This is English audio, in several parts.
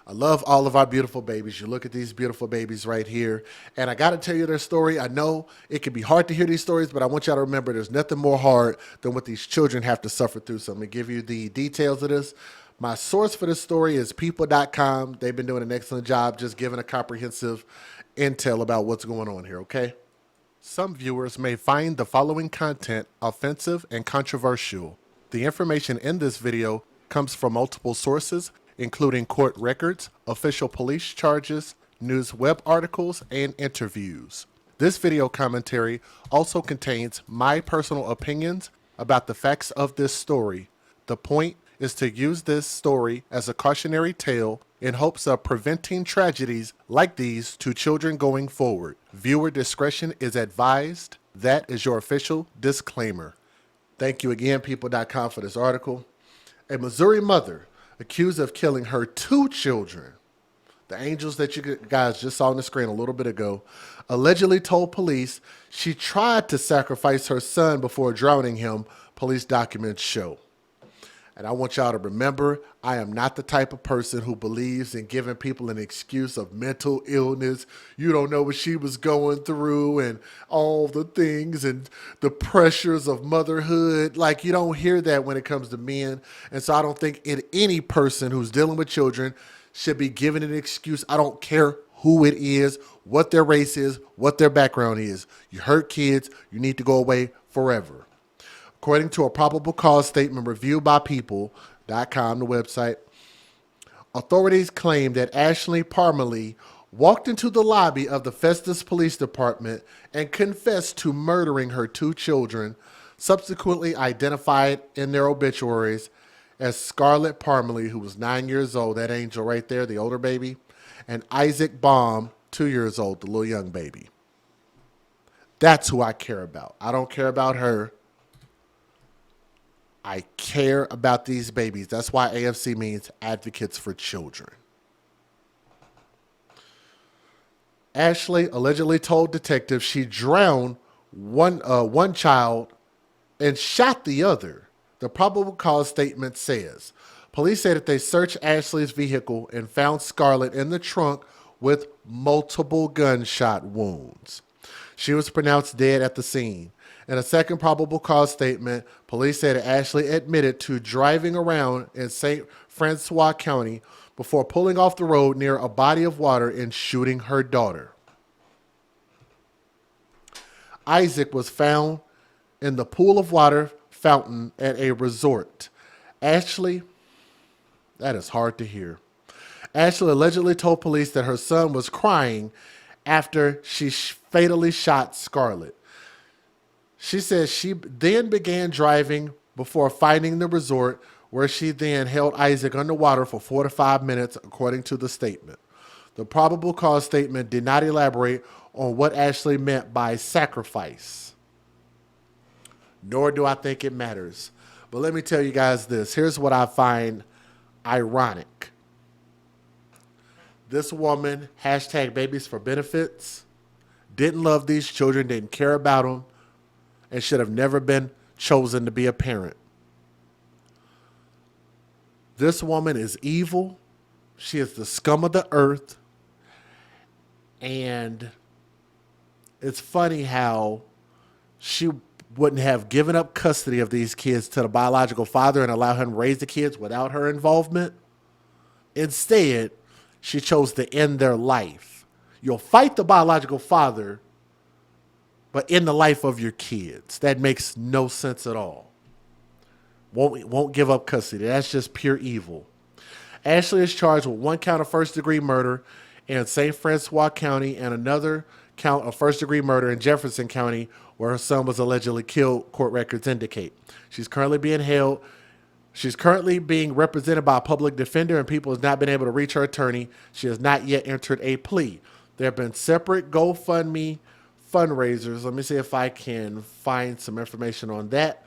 I love all of our beautiful babies. You look at these beautiful babies right here, and I got to tell you their story. I know it can be hard to hear these stories, but I want y'all to remember there's nothing more hard than what these children have to suffer through. So I'm going to give you the details of this. My source for this story is people.com. They've been doing an excellent job just giving a comprehensive intel about what's going on here, okay? Some viewers may find the following content offensive and controversial. The information in this video comes from multiple sources, including court records, official police charges, news web articles, and interviews. This video commentary also contains my personal opinions about the facts of this story. The point is to use this story as a cautionary tale in hopes of preventing tragedies like these to children going forward. Viewer discretion is advised. That is your official disclaimer. Thank you again, people.com, for this article. A Missouri mother accused of killing her two children, the angels that you guys just saw on the screen a little bit ago, allegedly told police she tried to sacrifice her son before drowning him, police documents show. And I want y'all to remember, I am not the type of person who believes in giving people an excuse of mental illness. You don't know what she was going through and all the things and the pressures of motherhood. Like, you don't hear that when it comes to men. And so I don't think any person who's dealing with children should be given an excuse. I don't care who it is, what their race is, what their background is. You hurt kids, you need to go away forever. According to a probable cause statement reviewed by people.com, the website, authorities claim that Ashley Parmeley walked into the lobby of the Festus Police Department and confessed to murdering her two children, subsequently identified in their obituaries as Scarlett Parmeley, who was 9 years old, that angel right there, the older baby, and Isaac Baum, 2 years old, the little young baby. That's who I care about. I don't care about her. I care about these babies. That's why AFC means Advocates for Children. Ashley allegedly told detectives she drowned one child and shot the other. The probable cause statement says, police said that they searched Ashley's vehicle and found Scarlett in the trunk with multiple gunshot wounds. She was pronounced dead at the scene. In a second probable cause statement, police said that Ashley admitted to driving around in St. Francois County before pulling off the road near a body of water and shooting her daughter. Isaac was found in the pool of water fountain at a resort. Ashley, that is hard to hear. Ashley allegedly told police that her son was crying after she fatally shot Scarlett. She says she then began driving before finding the resort, where she then held Isaac underwater for 4 to 5 minutes, according to the statement. The probable cause statement did not elaborate on what Ashley meant by sacrifice, nor do I think it matters. But let me tell you guys this. Here's what I find ironic. This woman, hashtag babies for benefits, didn't love these children, didn't care about them, and should have never been chosen to be a parent. This woman is evil. She is the scum of the earth. And it's funny how she wouldn't have given up custody of these kids to the biological father and allow him to raise the kids without her involvement. Instead, she chose to end their life. You'll fight the biological father, but in the life of your kids. That makes no sense at all. Won't give up custody. That's just pure evil. Ashley is charged with 1 count of first-degree murder in St. Francois County and another count of first-degree murder in Jefferson County, where her son was allegedly killed, court records indicate. She's currently being represented by a public defender, and people has not been able to reach her attorney. She has not yet entered a plea. There have been separate GoFundMe fundraisers. Let me see if I can find some information on that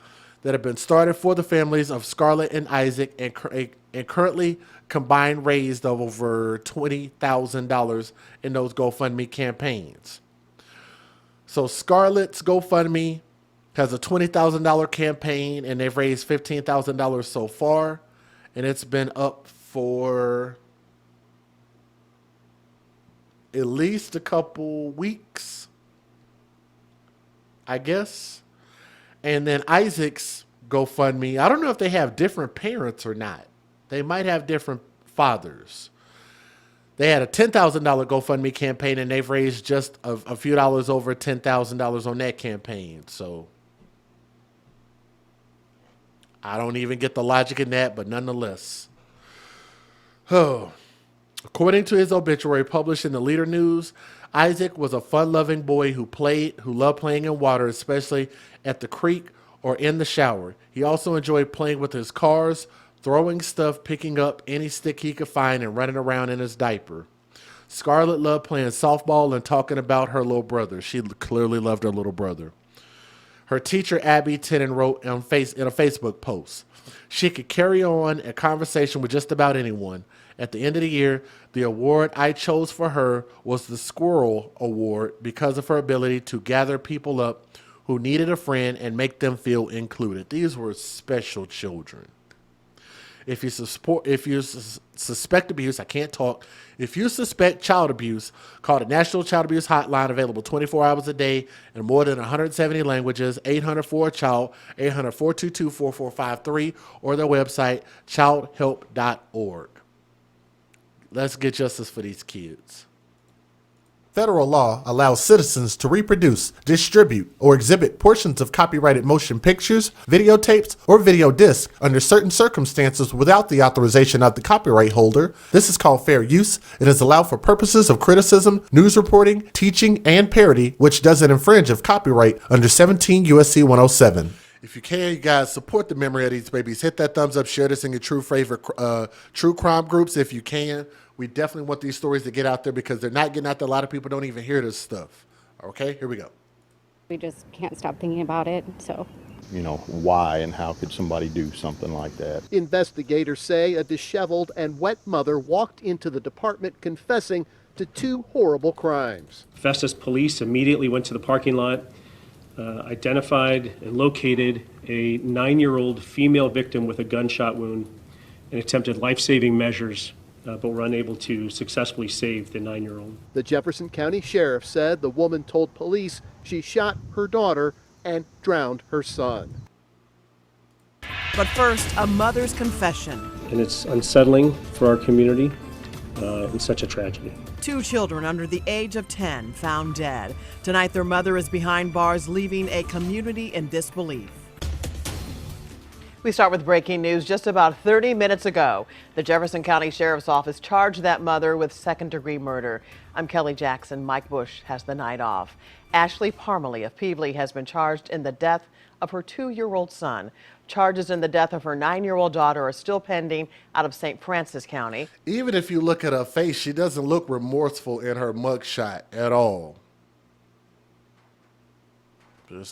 have been started for the families of Scarlett and Isaac, and currently combined raised of over $20,000 in those GoFundMe campaigns. So Scarlett's GoFundMe has a $20,000 campaign, and they've raised $15,000 so far, and it's been up for at least a couple weeks, I guess. And then Isaac's GoFundMe, I don't know if they have different parents or not. They might have different fathers. They had a $10,000 GoFundMe campaign, and they've raised just a few dollars over $10,000 on that campaign. So I don't even get the logic in that, but nonetheless. Oh. According to his obituary published in the Leader News, Isaac was a fun-loving boy who loved playing in water, especially at the creek or in the shower. He also enjoyed playing with his cars, throwing stuff, picking up any stick he could find, and running around in his diaper. Scarlett loved playing softball and talking about her little brother. She clearly loved her little brother. Her teacher, Abby Tennant, wrote in a Facebook post, she could carry on a conversation with just about anyone. At the end of the year, the award I chose for her was the Squirrel Award because of her ability to gather people up who needed a friend and make them feel included. These were special children. If you suspect abuse, If you suspect child abuse, call the National Child Abuse Hotline, available 24 hours a day in more than 170 languages, 800-4CHILD, 800-422-4453, or their website, childhelp.org. Let's get justice for these kids. Federal law allows citizens to reproduce, distribute, or exhibit portions of copyrighted motion pictures, videotapes, or video discs under certain circumstances without the authorization of the copyright holder. This is called fair use. It is allowed for purposes of criticism, news reporting, teaching, and parody, which doesn't infringe of copyright under 17 U.S.C. 107. If you can, you guys support the memory of these babies. Hit that thumbs up. Share this in your true favorite true crime groups if you can. We definitely want these stories to get out there because they're not getting out there. A lot of people don't even hear this stuff. Okay, here we go. We just can't stop thinking about it, so. You know, why and how could somebody do something like that? Investigators say a disheveled and wet mother walked into the department confessing to 2 horrible crimes. Festus police immediately went to the parking lot, identified and located a 9-year-old female victim with a gunshot wound and attempted life-saving measures, but were unable to successfully save the 9-year-old. The Jefferson County Sheriff said the woman told police she shot her daughter and drowned her son. But first, a mother's confession. And it's unsettling for our community and such a tragedy. 2 children under the age of 10 found dead. Tonight, their mother is behind bars, leaving a community in disbelief. We start with breaking news. Just about 30 minutes ago, the Jefferson County Sheriff's Office charged that mother with second-degree murder. I'm Kelly Jackson. Mike Bush has the night off. Ashley Parmeley of Peevely has been charged in the death of her 2-year-old son. Charges in the death of her 9-year-old daughter are still pending out of St. Francis County. Even if you look at her face, she doesn't look remorseful in her mugshot at all.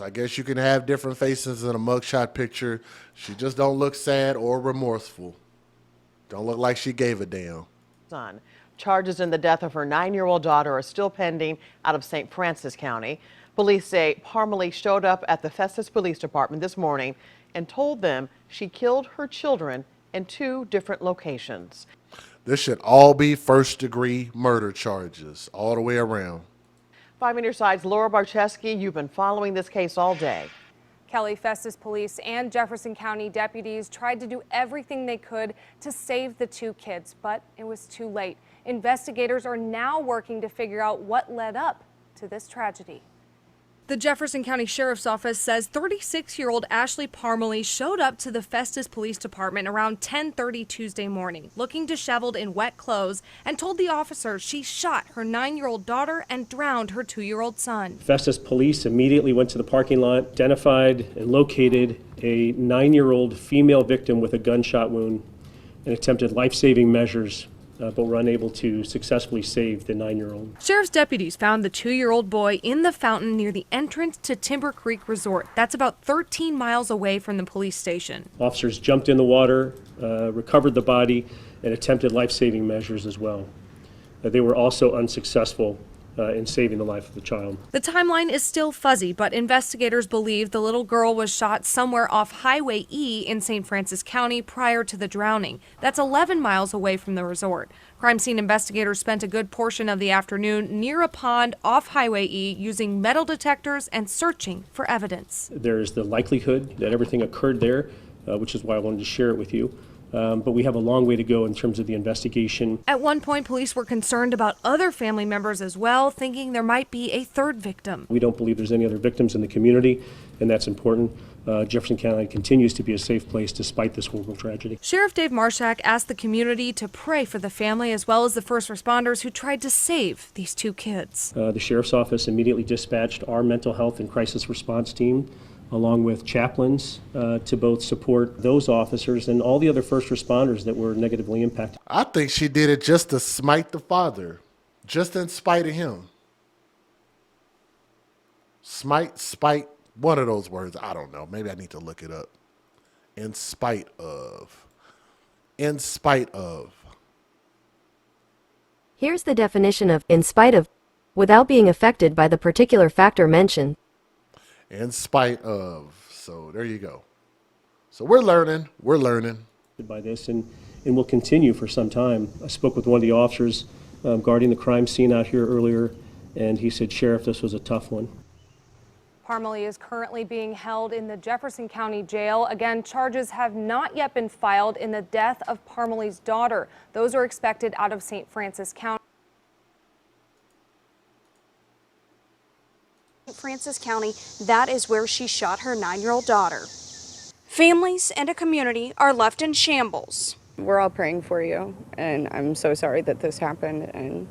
I guess you can have different faces in a mugshot picture. She just don't look sad or remorseful. Don't look like she gave a damn. Son. Charges in the death of her 9-year-old daughter are still pending out of St. Francis County. Police say Parmeley showed up at the Festus Police Department this morning and told them she killed her children in 2 different locations. This should all be first-degree murder charges all the way around. 5 on your side's Laura Barcheski. You've been following this case all day. Kelly, Festus police and Jefferson County deputies tried to do everything they could to save the 2 kids, but it was too late. Investigators are now working to figure out what led up to this tragedy. The Jefferson County Sheriff's Office says 36-year-old Ashley Parmeley showed up to the Festus Police Department around 10:30 Tuesday morning, looking disheveled in wet clothes, and told the officer she shot her 9-year-old daughter and drowned her 2-year-old son. Festus police immediately went to the parking lot, identified and located a 9-year-old female victim with a gunshot wound and attempted life-saving measures, but were unable to successfully save the 9-year-old. Sheriff's deputies found the 2-year-old boy in the fountain near the entrance to Timber Creek Resort. That's about 13 miles away from the police station. Officers jumped in the water, recovered the body, and attempted life-saving measures as well. They were also unsuccessful in saving the life of the child. The timeline is still fuzzy, but investigators believe the little girl was shot somewhere off Highway E in St. Francis County prior to the drowning. That's 11 miles away from the resort. Crime scene investigators spent a good portion of the afternoon near a pond off Highway E using metal detectors and searching for evidence. There's the likelihood that everything occurred there, which is why I wanted to share it with you. But we have a long way to go in terms of the investigation. At one point, police were concerned about other family members as well, thinking there might be a third victim. We don't believe there's any other victims in the community, and that's important. Jefferson County continues to be a safe place despite this horrible tragedy. Sheriff Dave Marshak asked the community to pray for the family as well as the first responders who tried to save these two kids. The Sheriff's Office immediately dispatched our mental health and crisis response team along with chaplains to both support those officers and all the other first responders that were negatively impacted. I think she did it just to smite the father, just in spite of him. Smite, spite, one of those words. I don't know. Maybe I need to look it up. In spite of. In spite of. Here's the definition of in spite of, without being affected by the particular factor mentioned. In spite of. So there you go. So we're learning. We're learning. By this and will continue for some time. I spoke with one of the officers guarding the crime scene out here earlier, and he said, Sheriff, this was a tough one. Parmeley is currently being held in the Jefferson County Jail. Again, charges have not yet been filed in the death of Parmeley's daughter. Those are expected out of St. Francis County. Francis County, that is where she shot her 9-year-old daughter. Families and a community are left in shambles. We're all praying for you, and I'm so sorry that this happened, and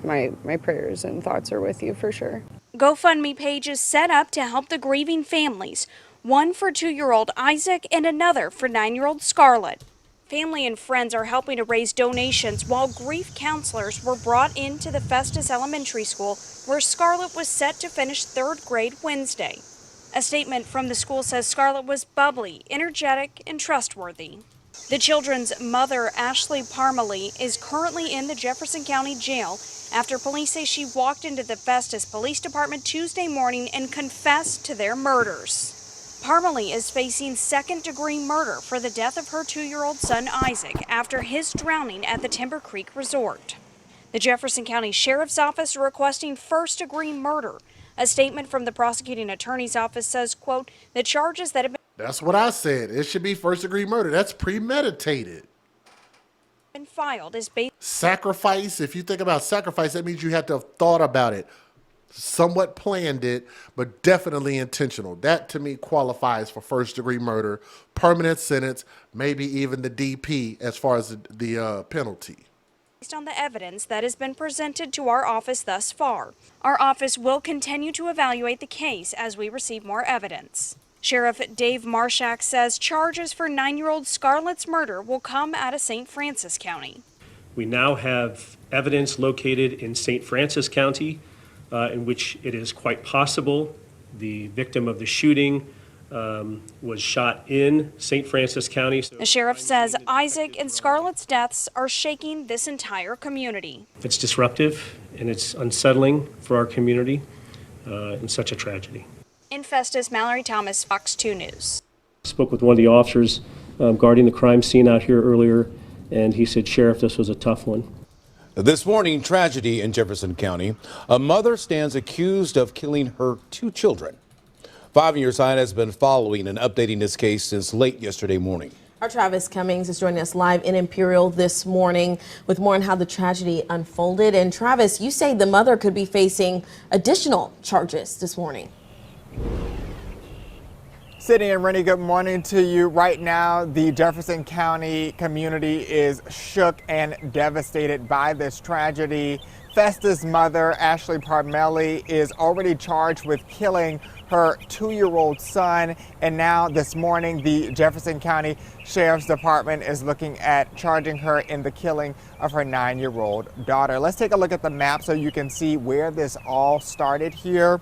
my prayers and thoughts are with you for sure. GoFundMe pages set up to help the grieving families, one for 2-year-old Isaac and another for 9-year-old Scarlett. Family and friends are helping to raise donations while grief counselors were brought into the Festus Elementary School where Scarlett was set to finish 3rd grade Wednesday. A statement from the school says Scarlett was bubbly, energetic, and trustworthy. The children's mother, Ashley Parmeley, is currently in the Jefferson County Jail after police say she walked into the Festus Police Department Tuesday morning and confessed to their murders. Parmeley is facing 2nd-degree murder for the death of her 2-year-old son Isaac after his drowning at the Timber Creek Resort. The Jefferson County Sheriff's Office requesting 1st-degree murder. A statement from the prosecuting attorney's office says, quote, the charges that have That's what I said. It should be 1st-degree murder. That's premeditated. been filed is based. Sacrifice, if you think about sacrifice, that means you had to have thought about it, somewhat planned it, but definitely intentional. That to me qualifies for 1st-degree murder, permanent sentence, maybe even the DP as far as the penalty. Based on the evidence that has been presented to our office thus far. Our office will continue to evaluate the case as we receive more evidence. Sheriff Dave Marshak says charges for 9-year-old Scarlett's murder will come out of St. Francis County. We now have evidence located in St. Francis County in which it is quite possible the victim of the shooting was shot in St. Francis County. The sheriff says Isaac and Scarlett's deaths are shaking this entire community. It's disruptive and it's unsettling for our community and such a tragedy. In Festus, Mallory Thomas, Fox 2 News. I spoke with one of the officers guarding the crime scene out here earlier, and he said, Sheriff, this was a tough one. This morning, tragedy in Jefferson County. A mother stands accused of killing her 2 children. 5 News Side has been following and updating this case since late yesterday morning. Our Travis Cummings is joining us live in Imperial this morning with more on how the tragedy unfolded. And Travis, you say the mother could be facing additional charges this morning. Sydney and Rennie, good morning to you. Right now, the Jefferson County community is shook and devastated by this tragedy. Festus' mother, Ashley Parmeley, is already charged with killing her 2-year-old son. And now this morning, the Jefferson County Sheriff's Department is looking at charging her in the killing of her 9-year-old daughter. Let's take a look at the map so you can see where this all started here.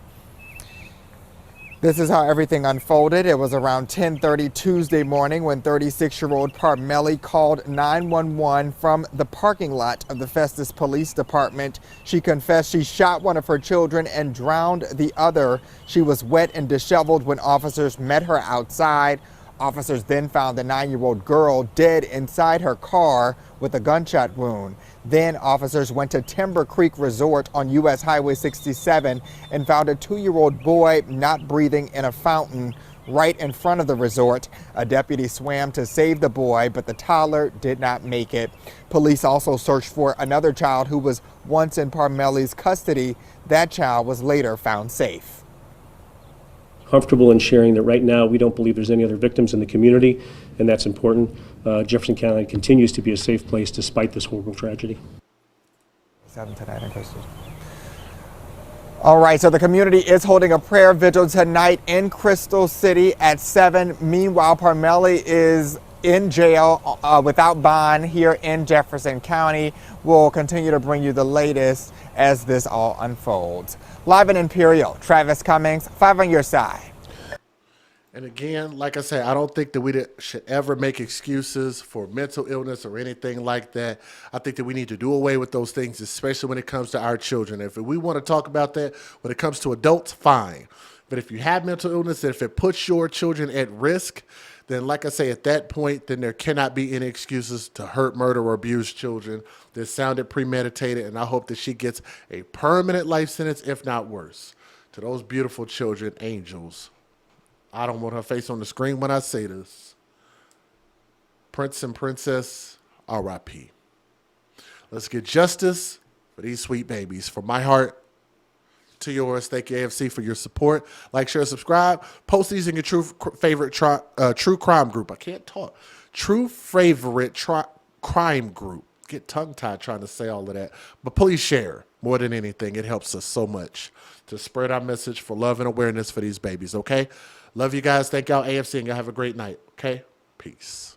This is how everything unfolded. It was around 10:30 Tuesday morning when 36-year-old Parmeley called 911 from the parking lot of the Festus Police Department. She confessed she shot one of her children and drowned the other. She was wet and disheveled when officers met her outside. Officers then found the 9-year-old girl dead inside her car with a gunshot wound. Then officers went to Timber Creek Resort on U.S. Highway 67 and found a 2-year-old boy not breathing in a fountain right in front of the resort. A deputy swam to save the boy, but the toddler did not make it. Police also searched for another child who was once in Parmeley's custody. That child was later found safe. Comfortable in sharing that right now we don't believe there's any other victims in the community, and that's important. Jefferson County continues to be a safe place despite this horrible tragedy. 7 tonight in Crystal. All right, so the community is holding a prayer vigil tonight in Crystal City at 7. Meanwhile, Parmeley is in jail without bond here in Jefferson County. We'll continue to bring you the latest as this all unfolds. Live in Imperial, Travis Cummings, 5 on your side. And again, like I said, I don't think that we should ever make excuses for mental illness or anything like that. I think that we need to do away with those things, especially when it comes to our children. If we want to talk about that when it comes to adults, fine. But if you have mental illness, and if it puts your children at risk, then like I say, at that point, then there cannot be any excuses to hurt, murder, or abuse children. This sounded premeditated, and I hope that she gets a permanent life sentence, if not worse. To those beautiful children, angels. I don't want her face on the screen when I say this. Prince and Princess, R.I.P. Let's get justice for these sweet babies. From my heart to yours, thank you, AFC, for your support. Like, share, subscribe. Post these in your favorite true crime group. I can't talk. True favorite crime group. Get tongue-tied trying to say all of that. But please share. More than anything, it helps us so much to spread our message for love and awareness for these babies, okay? Love you guys. Thank y'all, AFC, and y'all have a great night, okay? Peace.